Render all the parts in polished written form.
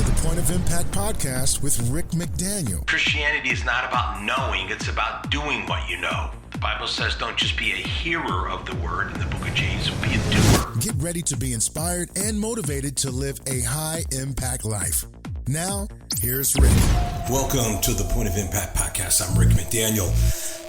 to the Point of Impact podcast with Rick McDaniel. Christianity is not about knowing, it's about doing what you know. The Bible says don't just be a hearer of the word in the book of James, be a doer. Get ready to be inspired and motivated to live a high-impact life. Now, here's Rick. Welcome to the Point of Impact podcast. I'm Rick McDaniel.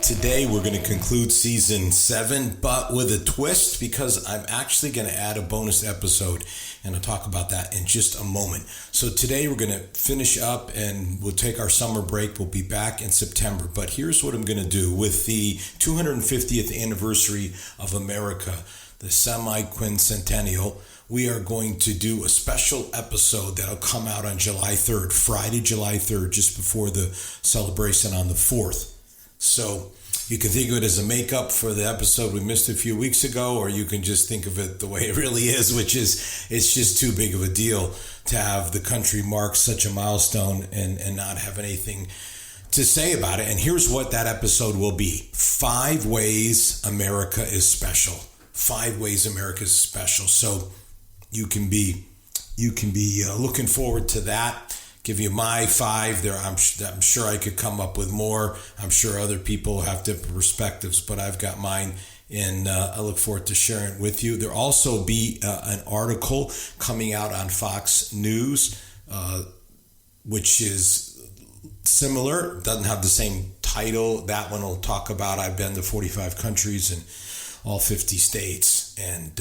Today, we're going to conclude season 7, but with a twist, because I'm actually going to add a bonus episode, and I'll talk about that in just a moment. So today, we're going to finish up, and we'll take our summer break. We'll be back in September, but here's what I'm going to do. With the 250th anniversary of America, the semi-quincentennial, we are going to do a special episode that'll come out on July 3rd, Friday, July 3rd, just before the celebration on the 4th. So you can think of it as a makeup for the episode we missed a few weeks ago, or you can just think of it the way it really is, which is it's just too big of a deal to have the country mark such a milestone and not have anything to say about it. And here's what that episode will be. 5 ways America is special. 5 ways America is special. So you can be looking forward to that. Give you my 5 there. I'm sure I could come up with more. I'm sure other people have different perspectives, but I've got mine, and I look forward to sharing it with you. There'll also be an article coming out on Fox News, which is similar. Doesn't have the same title. That one will talk about I've been to 45 countries and all 50 states, and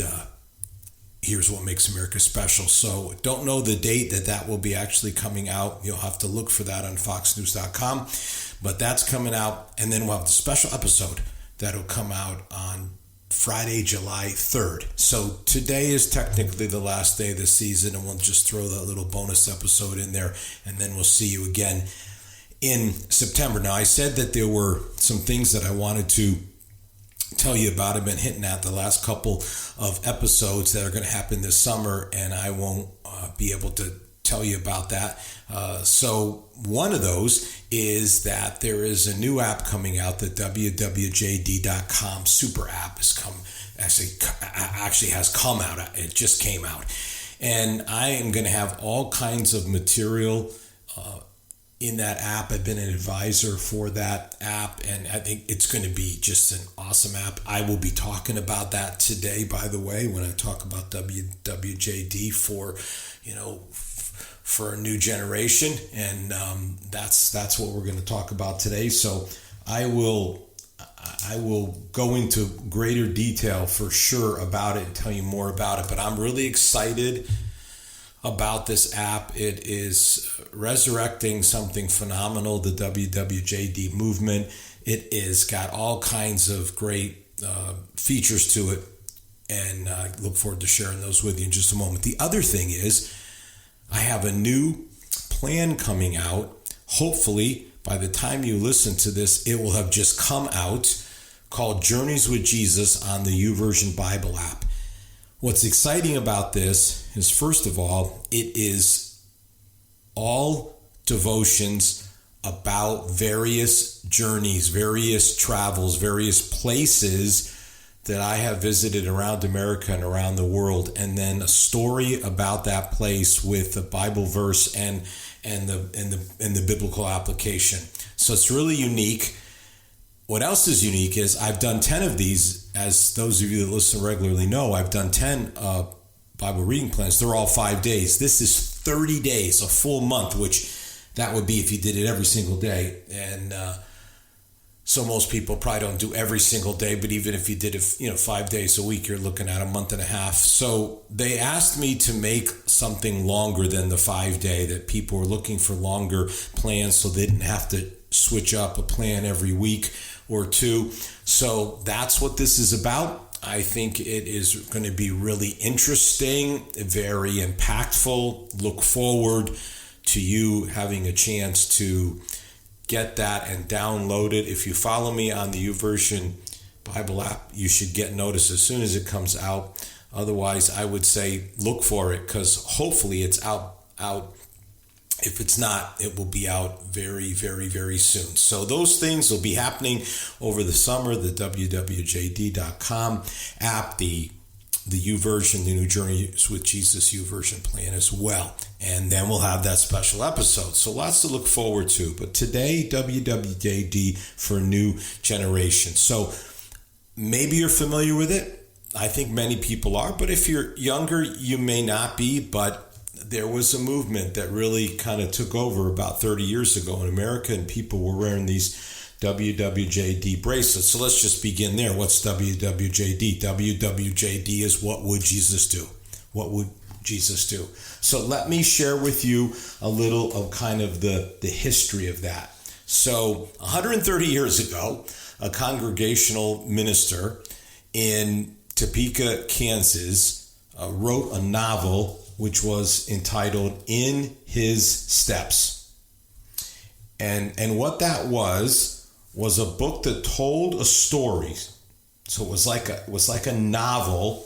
here's what makes America special. So don't know the date that will be actually coming out. You'll have to look for that on foxnews.com. But that's coming out. And then we'll have the special episode that'll come out on Friday, July 3rd. So today is technically the last day of the season, and we'll just throw that little bonus episode in there, and then we'll see you again in September. Now, I said that there were some things that I wanted to tell you about. I've been hitting at the last couple of episodes that are going to happen this summer, and I won't be able to tell you about that. So one of those is that there is a new app coming out. The Wwjd.com super app has come out. It just came out, and I am going to have all kinds of material in that app. I've been an advisor for that app, and I think it's going to be just an awesome app. I will be talking about that today, by the way, when I talk about WWJD for a new generation, and that's what we're going to talk about today. So I will go into greater detail for sure about it and tell you more about it, but I'm really excited about this app. It is resurrecting something phenomenal, the WWJD movement. It is got all kinds of great features to it, and I look forward to sharing those with you in just a moment. The other thing is I have a new plan coming out. Hopefully, by the time you listen to this, it will have just come out, called Journeys with Jesus on the YouVersion Bible app. What's exciting about this is, first of all, it is all devotions about various journeys, various travels, various places that I have visited around America and around the world, and then a story about that place with a Bible verse and the biblical application. So it's really unique. What else is unique is I've done 10 of these. As those of you that listen regularly know, I've done 10 Bible reading plans. They're all 5 days. This is 30 days, a full month, which that would be if you did it every single day. And so most people probably don't do every single day, but even if you did it 5 days a week, you're looking at a month and a half. So they asked me to make something longer than the 5-day, that people were looking for longer plans so they didn't have to switch up a plan every week or two. So that's what this is about. I think it is going to be really interesting, very impactful. Look forward to you having a chance to get that and download it. If you follow me on the YouVersion Bible app, you should get notice as soon as it comes out. Otherwise, I would say look for it, because hopefully it's out. If it's not, it will be out very, very, very soon. So those things will be happening over the summer. The Wwjd.com app, the the YouVersion, the New Journeys with Jesus YouVersion plan as well. And then we'll have that special episode. So lots to look forward to. But today, Wwjd for new generation. So maybe you're familiar with it. I think many people are. But if you're younger, you may not be. But there was a movement that really kind of took over about 30 years ago in America, and people were wearing these WWJD bracelets. So let's just begin there. What's WWJD? WWJD is what would Jesus do? What would Jesus do? So let me share with you a little of kind of the history of that. So 130 years ago, a congregational minister in Topeka, Kansas, wrote a novel which was entitled In His Steps. And what that was a book that told a story. So it was like a novel,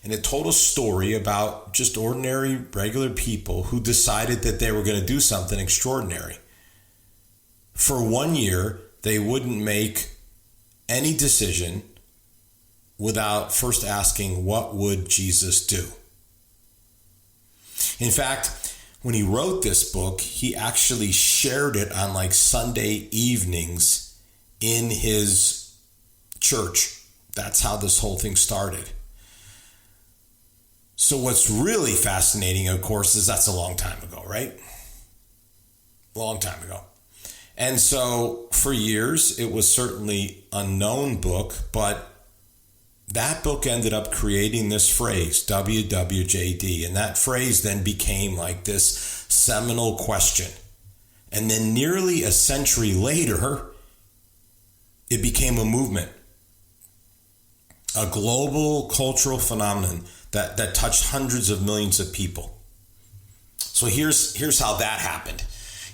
and it told a story about just ordinary, regular people who decided that they were going to do something extraordinary. For 1 year, they wouldn't make any decision without first asking, what would Jesus do? In fact, when he wrote this book, he actually shared it on like Sunday evenings in his church. That's how this whole thing started. So what's really fascinating, of course, is that's a long time ago, right? Long time ago. And so for years, it was certainly a known book, but that book ended up creating this phrase, WWJD. And that phrase then became like this seminal question. And then nearly a century later, it became a movement, a global cultural phenomenon that touched hundreds of millions of people. So here's how that happened.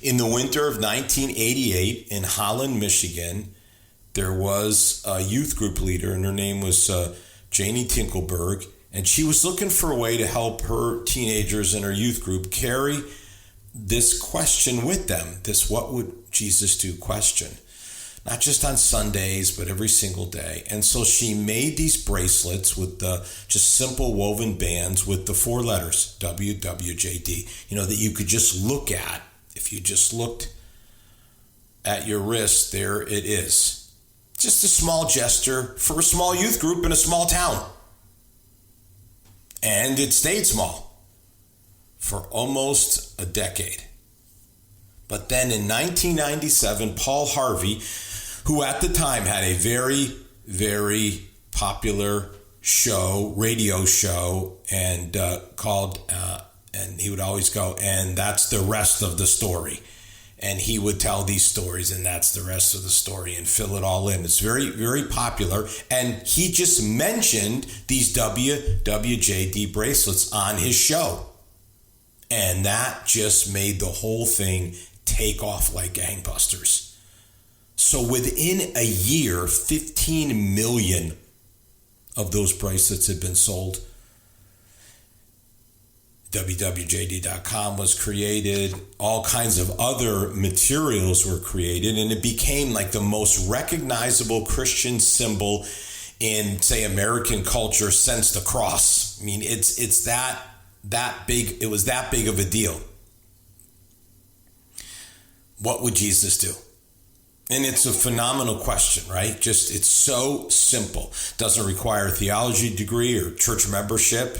In the winter of 1988 in Holland, Michigan, there was a youth group leader, and her name was Janie Tinkelberg, and she was looking for a way to help her teenagers in her youth group carry this question with them, this what would Jesus do question. Not just on Sundays, but every single day. And so she made these bracelets with the just simple woven bands with the 4 letters, WWJD, that you could just look at. If you just looked at your wrist, there it is. Just a small gesture for a small youth group in a small town. And it stayed small for almost a decade. But then in 1997, Paul Harvey, who at the time had a very, very popular radio show, and called, and he would always go, and that's the rest of the story. And he would tell these stories, and that's the rest of the story, and fill it all in. It's very, very popular. And he just mentioned these WWJD bracelets on his show. And that just made the whole thing take off like gangbusters. So within a year, 15 million of those bracelets had been sold. WWJD.com was created. All kinds of other materials were created, and it became like the most recognizable Christian symbol in, say, American culture since the cross. I mean, it's that big. It was that big of a deal. What would Jesus do? And it's a phenomenal question, right? It's so simple. Doesn't require a theology degree or church membership.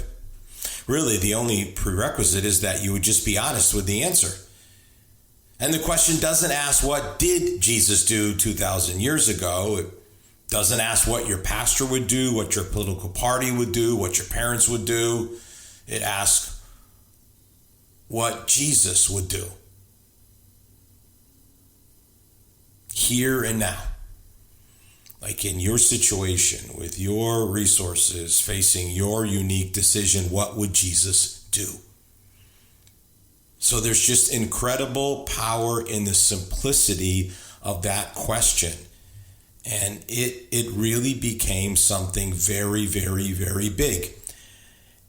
Really, the only prerequisite is that you would just be honest with the answer. And the question doesn't ask what did Jesus do 2,000 years ago. It doesn't ask what your pastor would do, what your political party would do, what your parents would do. It asks what Jesus would do. Here and now, like in your situation with your resources, facing your unique decision, what would Jesus do? So there's just incredible power in the simplicity of that question. And it really became something very, very, very big.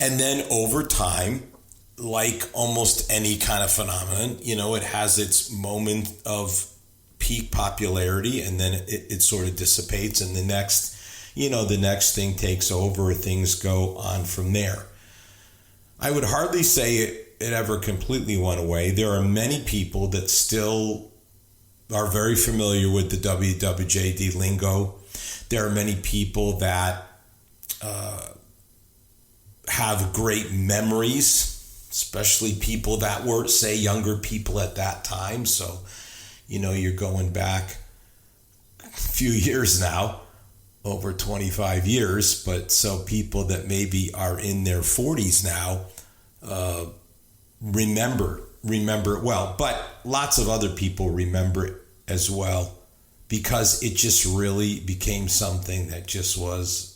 And then over time, like almost any kind of phenomenon, it has its moment of peak popularity, and then it sort of dissipates, and the next the next thing takes over, things go on from there. I would hardly say it ever completely went away. There are many people that still are very familiar with the Wwjd lingo. There are many people that have great memories, especially people that were, say, younger people at that time. So, you're going back a few years now, over 25 years. But so people that maybe are in their 40s now remember it well. But lots of other people remember it as well, because it just really became something that just was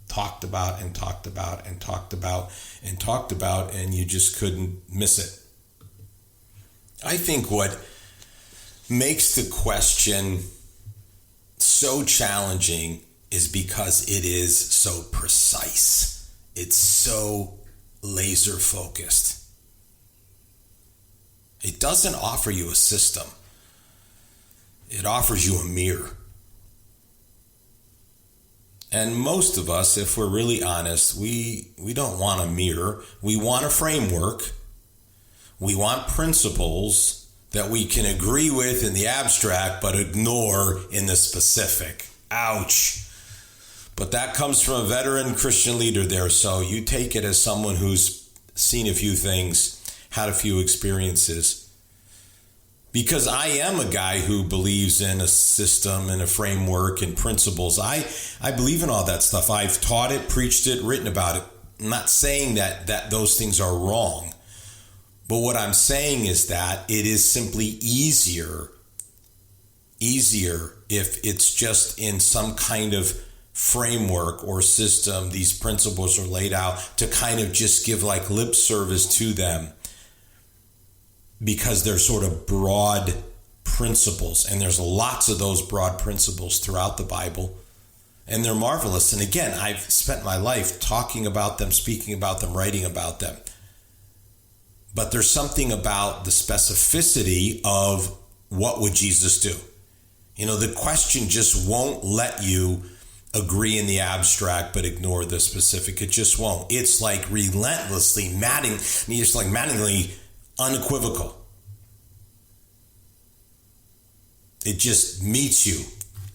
talked about and talked about and talked about and talked about, and you just couldn't miss it. I think what makes the question so challenging is because it is so precise. It's so laser focused. It doesn't offer you a system. It offers you a mirror. And most of us, if we're really honest, we don't want a mirror. We want a framework. We want principles that we can agree with in the abstract but ignore in the specific. Ouch. But that comes from a veteran Christian leader there, so you take it as someone who's seen a few things, had a few experiences. Because I am a guy who believes in a system and a framework and principles. I believe in all that stuff. I've taught it, preached it, written about it. I'm not saying that those things are wrong. But what I'm saying is that it is simply easier if it's just in some kind of framework or system. These principles are laid out to kind of just give like lip service to them, because they're sort of broad principles, and there's lots of those broad principles throughout the Bible, and they're marvelous. And again, I've spent my life talking about them, speaking about them, writing about them. But there's something about the specificity of what would Jesus do? The question just won't let you agree in the abstract but ignore the specific. It just won't. It's like relentlessly, maddeningly unequivocal. It just meets you,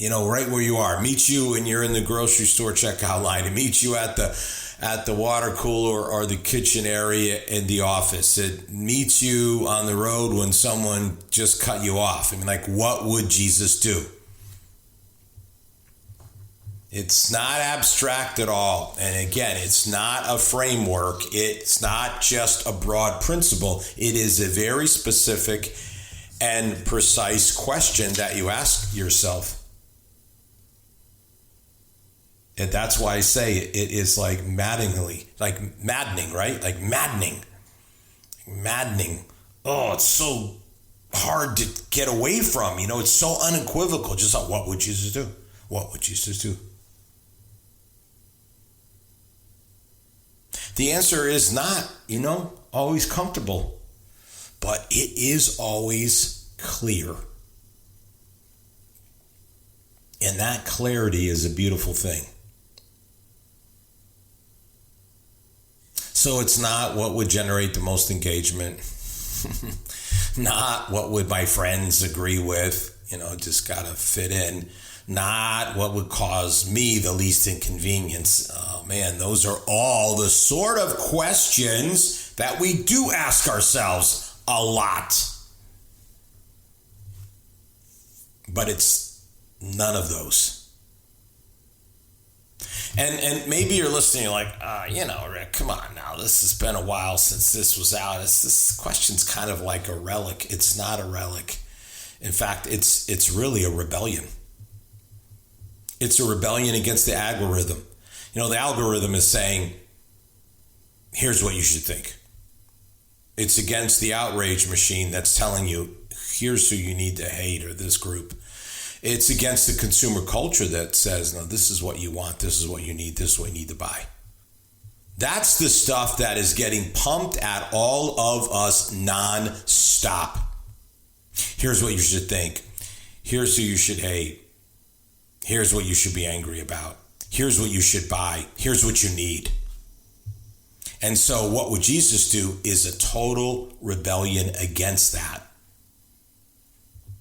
right where you are. Meets you when you're in the grocery store checkout line. It meets you at the water cooler or the kitchen area in the office. It meets you on the road when someone just cut you off. What would Jesus do? It's not abstract at all. And again, it's not a framework. It's not just a broad principle. It is a very specific and precise question that you ask yourself. And that's why I say it is maddening, right? Maddening. Oh, it's so hard to get away from. It's so unequivocal. Just like, what would Jesus do? What would Jesus do? The answer is not, always comfortable, but it is always clear. And that clarity is a beautiful thing. So it's not what would generate the most engagement, not what would my friends agree with, just gotta fit in. Not what would cause me the least inconvenience. Oh man, those are all the sort of questions that we do ask ourselves a lot. But it's none of those. And maybe you're listening, you're like, Rick, come on now. This has been a while since this was out. This question's kind of like a relic. It's not a relic. In fact, it's really a rebellion. It's a rebellion against the algorithm. The algorithm is saying, here's what you should think. It's against the outrage machine that's telling you, here's who you need to hate, or this group. It's against the consumer culture that says, no, this is what you want, this is what you need, this is what you need to buy. That's the stuff that is getting pumped at all of us non-stop. Here's what you should think. Here's who you should hate. Here's what you should be angry about. Here's what you should buy. Here's what you need. And so what would Jesus do is a total rebellion against that.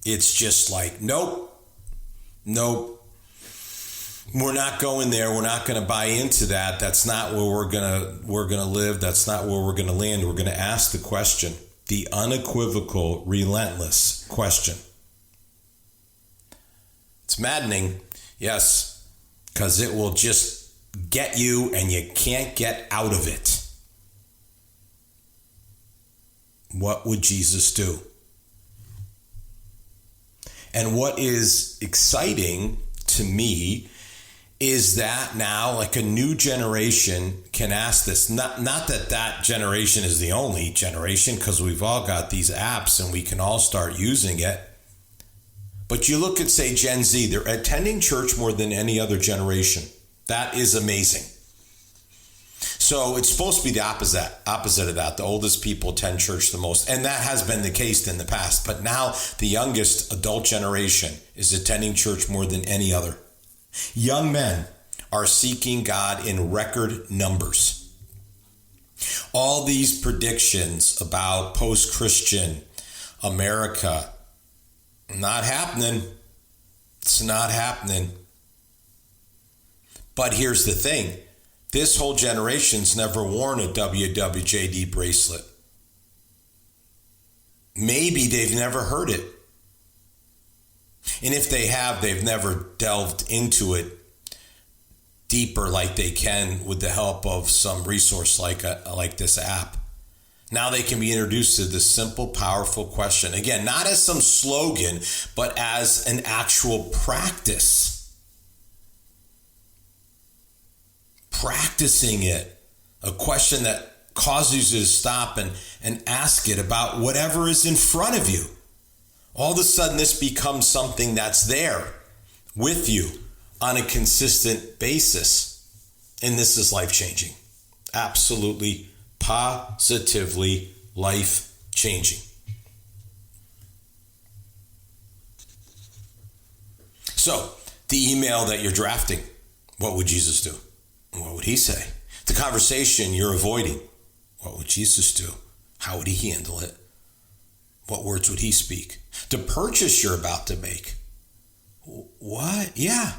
It's just like, nope. We're not going there. We're not going to buy into that. That's not where we're going to live. That's not where we're going to land. We're going to ask the question, the unequivocal, relentless question. It's maddening, yes, because it will just get you and you can't get out of it. What would Jesus do? And what is exciting to me is that now, like, a new generation can ask this. Not that generation is the only generation, because we've all got these apps and we can all start using it. But you look at, say, Gen Z, they're attending church more than any other generation. That is amazing. So it's supposed to be the opposite of that. The oldest people attend church the most. And that has been the case in the past. But now the youngest adult generation is attending church more than any other. Young men are seeking God in record numbers. All these predictions about post-Christian America, not happening. It's not happening. But here's the thing. This whole generation's never worn a Wwjd bracelet. Maybe they've never heard it. And if they have, they've never delved into it deeper like they can with the help of some resource like this app. Now they can be introduced to this simple, powerful question. Again, not as some slogan, but as an actual practice. Practicing it. A question that causes you to stop and ask it about whatever is in front of you. All of a sudden, this becomes something that's there with you on a consistent basis. And this is life-changing. Absolutely, positively life-changing. So, the email that you're drafting, what would Jesus do? What would he say? The conversation you're avoiding, what would Jesus do? How would he handle it? What words would he speak? The purchase you're about to make. What? Yeah.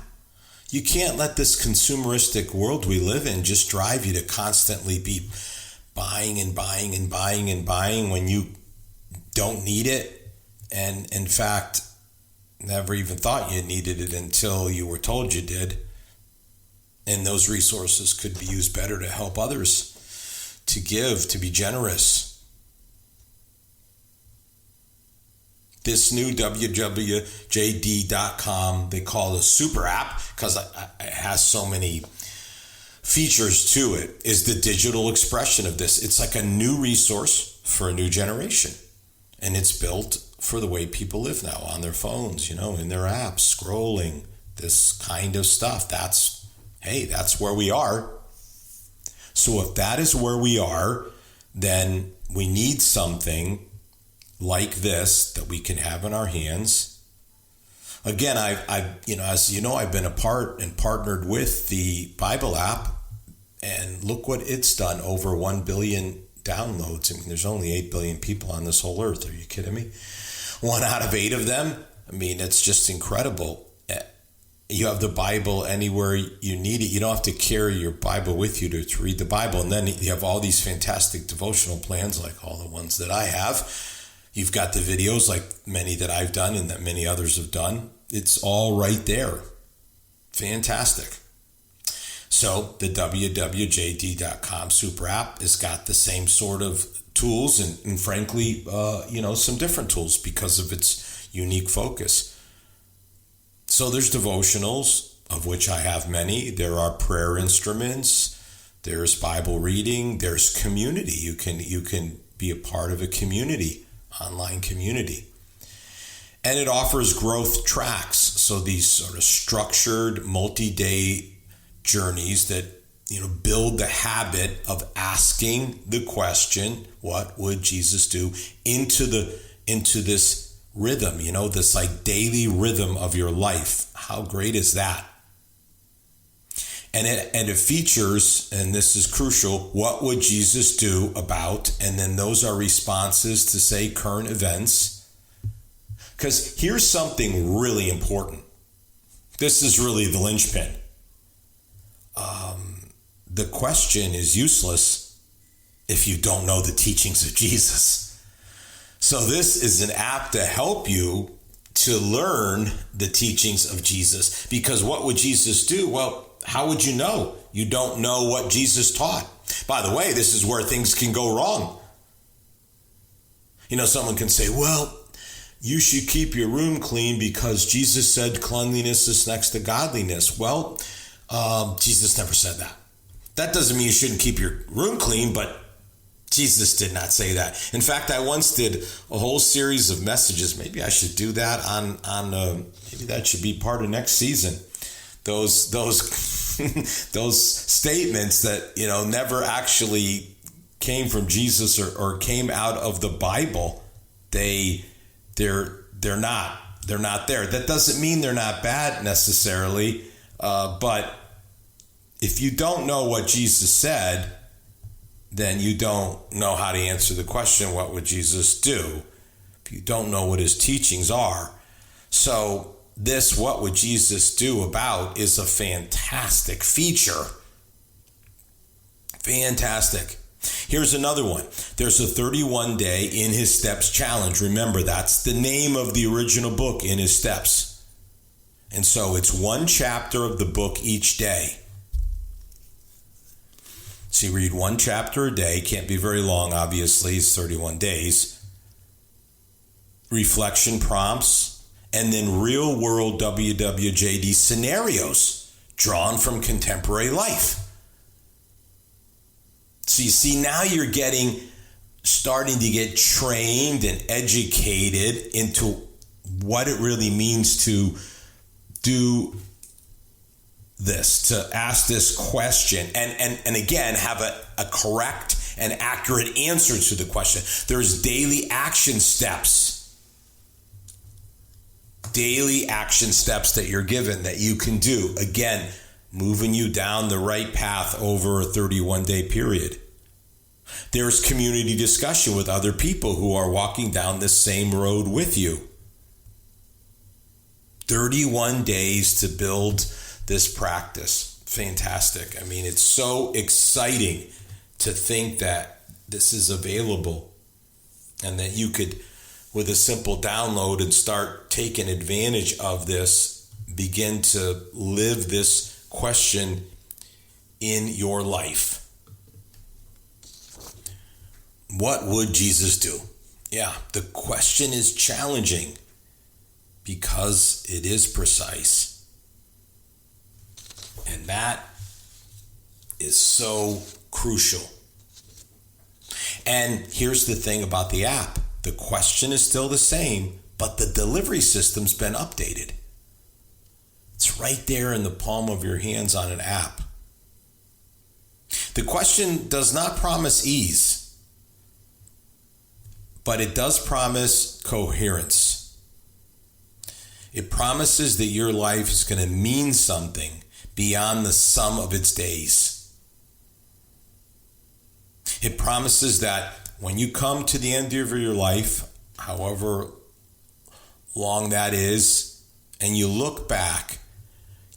You can't let this consumeristic world we live in just drive you to constantly be buying and buying and buying and buying when you don't need it. And in fact, never even thought you needed it until you were told you did. And those resources could be used better to help others, to give, to be generous. This new Wwjd.com, they call it a super app because it has so many features to it, is the digital expression of this. It's like a new resource for a new generation. And it's built for the way people live now on their phones, in their apps, scrolling, this kind of stuff. That's where we are. So if that is where we are, then we need something like this that we can have in our hands. Again, as you know, I've been a part and partnered with the Bible app, and look what it's done, over 1 billion downloads. I mean, there's only 8 billion people on this whole earth. Are you kidding me? 1 out of 8 of them. I mean, it's just incredible. You have the Bible anywhere you need it. You don't have to carry your Bible with you to read the Bible. And then you have all these fantastic devotional plans, like all the ones that I have. You've got the videos, like many that I've done and that many others have done. It's all right there. Fantastic. So the Wwjd.com super app has got the same sort of tools and frankly, some different tools because of its unique focus. So there's devotionals, of which I have many. There are prayer instruments. There's Bible reading. There's community. You can be a part of a community, online community. And it offers growth tracks. So these sort of structured multi-day journeys that, build the habit of asking the question, what would Jesus do, into this rhythm, this like daily rhythm of your life. How great is that? And it features, and this is crucial, what would Jesus do about, and then those are responses to, say, current events. Because here's something really important. This is really the linchpin. The question is useless if you don't know the teachings of Jesus. So this is an app to help you to learn the teachings of Jesus. Because what would Jesus do? Well, how would you know? You don't know what Jesus taught. By the way, this is where things can go wrong. You know, someone can say, well, you should keep your room clean because Jesus said cleanliness is next to godliness. Well, Jesus never said that. That doesn't mean you shouldn't keep your room clean, but Jesus did not say that. In fact, I once did a whole series of messages. Maybe I should do that on maybe that should be part of next season. Those those statements that, you know, never actually came from Jesus or came out of the Bible. They're not there. That doesn't mean they're not bad necessarily, but if you don't know what Jesus said, then you don't know how to answer the question, what would Jesus do? If you don't know what his teachings are. So this, what would Jesus do about, is a fantastic feature. Fantastic. Here's another one. There's a 31-day In His Steps challenge. Remember, that's the name of the original book, In His Steps. And so it's one chapter of the book each day. So you read one chapter a day. Can't be very long, obviously. It's 31 days. Reflection prompts, and then real-world Wwjd scenarios drawn from contemporary life. So you see, now you're starting to get trained and educated into what it really means to do this, to ask this question, and again, have a correct and accurate answer to the question. There's daily action steps. Daily action steps that you're given that you can do. Again, moving you down the right path over a 31-day period. There's community discussion with other people who are walking down the same road with you. 31 days to build this practice. Fantastic. I mean, it's so exciting to think that this is available and that you could, with a simple download and start taking advantage of this, begin to live this question in your life. What would Jesus do? Yeah, the question is challenging because it is precise. And that is so crucial. And here's the thing about the app. The question is still the same, but the delivery system's been updated. It's right there in the palm of your hands on an app. The question does not promise ease, but it does promise coherence. It promises that your life is going to mean something beyond the sum of its days. It promises that when you come to the end of your life, however long that is, and you look back,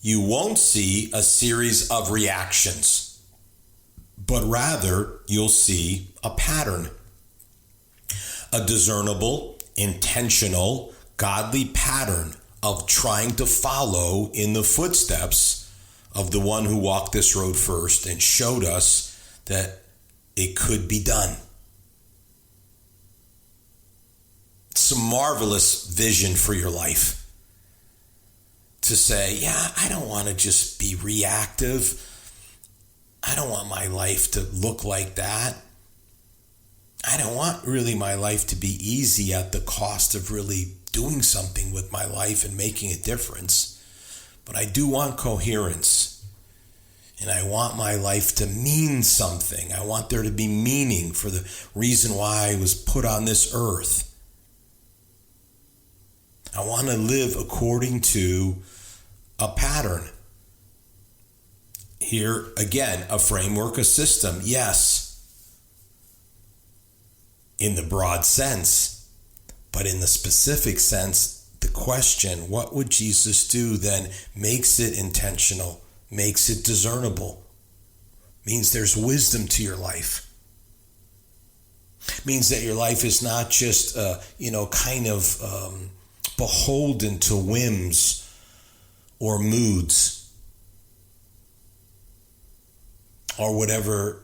you won't see a series of reactions, but rather you'll see a pattern, a discernible, intentional, godly pattern of trying to follow in the footsteps of the one who walked this road first and showed us that it could be done. It's a marvelous vision for your life. To say, yeah, I don't want to just be reactive. I don't want my life to look like that. I don't want really my life to be easy at the cost of really doing something with my life and making a difference. But I do want coherence. And I want my life to mean something. I want there to be meaning for the reason why I was put on this earth. I want to live according to a pattern. Here again, a framework, a system, yes, in the broad sense, but in the specific sense, the question, what would Jesus do, then makes it intentional, makes it discernible, means there's wisdom to your life. Means that your life is not just, beholden to whims or moods or whatever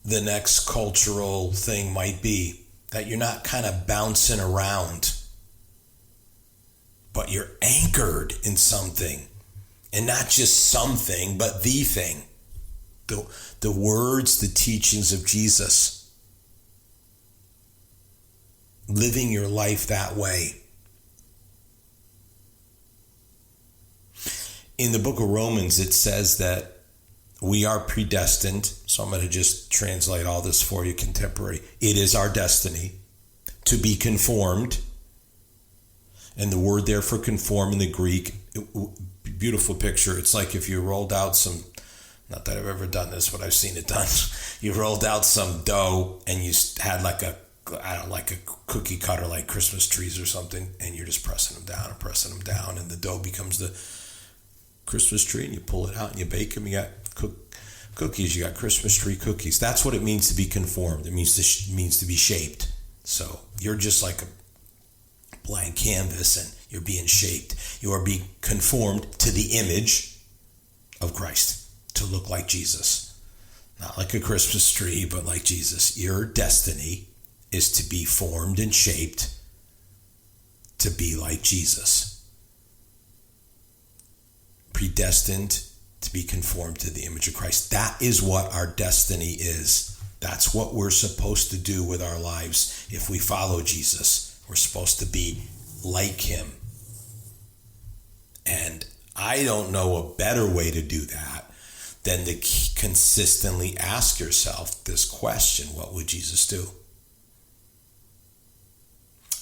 the next cultural thing might be. That you're not kind of bouncing around, but you're anchored in something. And not just something, but the thing. The words, the teachings of Jesus. Living your life that way. In the book of Romans, it says that we are predestined. So I'm going to just translate all this for you, contemporary. It is our destiny to be conformed. And the word there for conform in the Greek, beautiful picture. It's like if you rolled out some, not that I've ever done this, but I've seen it done. You rolled out some dough and you had like a cookie cutter, like Christmas trees or something, and you're just pressing them down, and the dough becomes the Christmas tree, and you pull it out and you bake them. You got cookies, you got Christmas tree cookies. That's what it means to be conformed. It means to be shaped. So you're just like a blank canvas, and you're being shaped. You are being conformed to the image of Christ, to look like Jesus. Not like a Christmas tree, but like Jesus. Your destiny is to be formed and shaped to be like Jesus. Predestined to be conformed to the image of Christ. That is what our destiny is. That's what we're supposed to do with our lives. If we follow Jesus, we're supposed to be like him. And I don't know a better way to do that than to consistently ask yourself this question: what would Jesus do?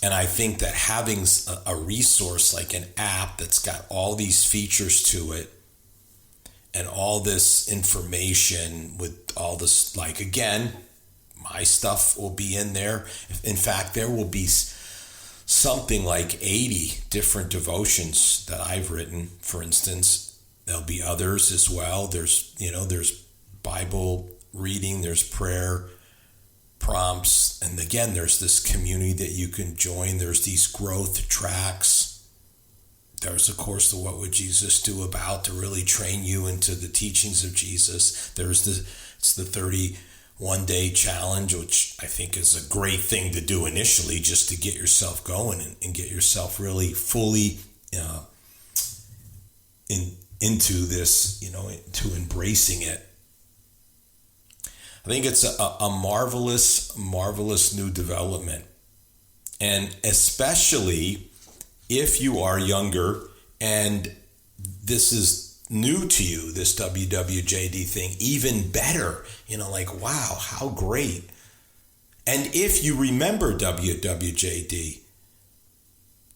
And I think that having a resource like an app that's got all these features to it and all this information with all this, like, again, my stuff will be in there. In fact, there will be something like 80 different devotions that I've written, for instance. There'll be others as well. There's Bible reading, there's prayer prompts, and again, there's this community that you can join. There's these growth tracks. There's, of course, the What Would Jesus Do About, to really train you into the teachings of Jesus. There's it's the 31-day challenge, which I think is a great thing to do initially, just to get yourself going and get yourself really fully into this, to embracing it. I think it's a marvelous, marvelous new development. And especially if you are younger and this is new to you, this WWJD thing, even better, wow, how great. And if you remember WWJD,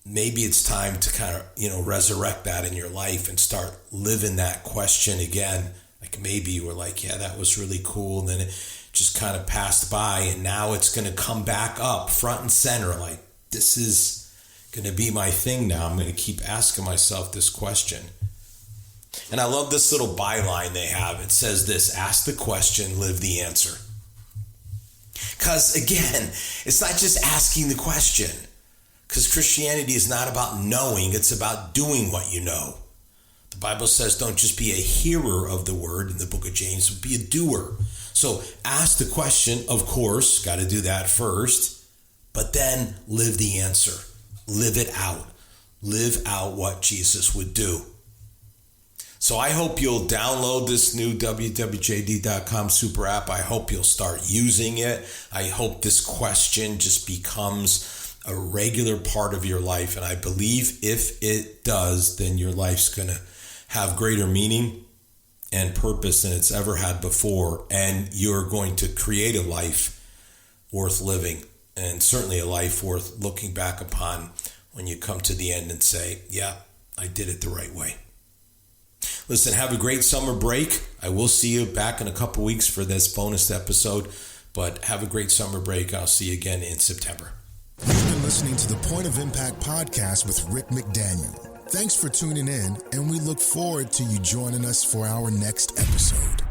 maybe it's time to kind of, resurrect that in your life and start living that question again. Like maybe you were like, yeah, that was really cool. And then it just kind of passed by, and now it's going to come back up front and center. Like, this is going to be my thing now. I'm going to keep asking myself this question. And I love this little byline they have. It says this: ask the question, live the answer. Because again, it's not just asking the question. Because Christianity is not about knowing, it's about doing what you know. The Bible says don't just be a hearer of the word in the book of James, but be a doer. So ask the question, of course, got to do that first, but then live the answer. Live it out. Live out what Jesus would do. So I hope you'll download this new wwjd.com super app. I hope you'll start using it. I hope this question just becomes a regular part of your life. And I believe if it does, then your life's going to have greater meaning and purpose than it's ever had before. And you're going to create a life worth living, and certainly a life worth looking back upon when you come to the end and say, yeah, I did it the right way. Listen, have a great summer break. I will see you back in a couple weeks for this bonus episode, but have a great summer break. I'll see you again in September. You've been listening to the Point of Impact podcast with Rick McDaniel. Thanks for tuning in, and we look forward to you joining us for our next episode.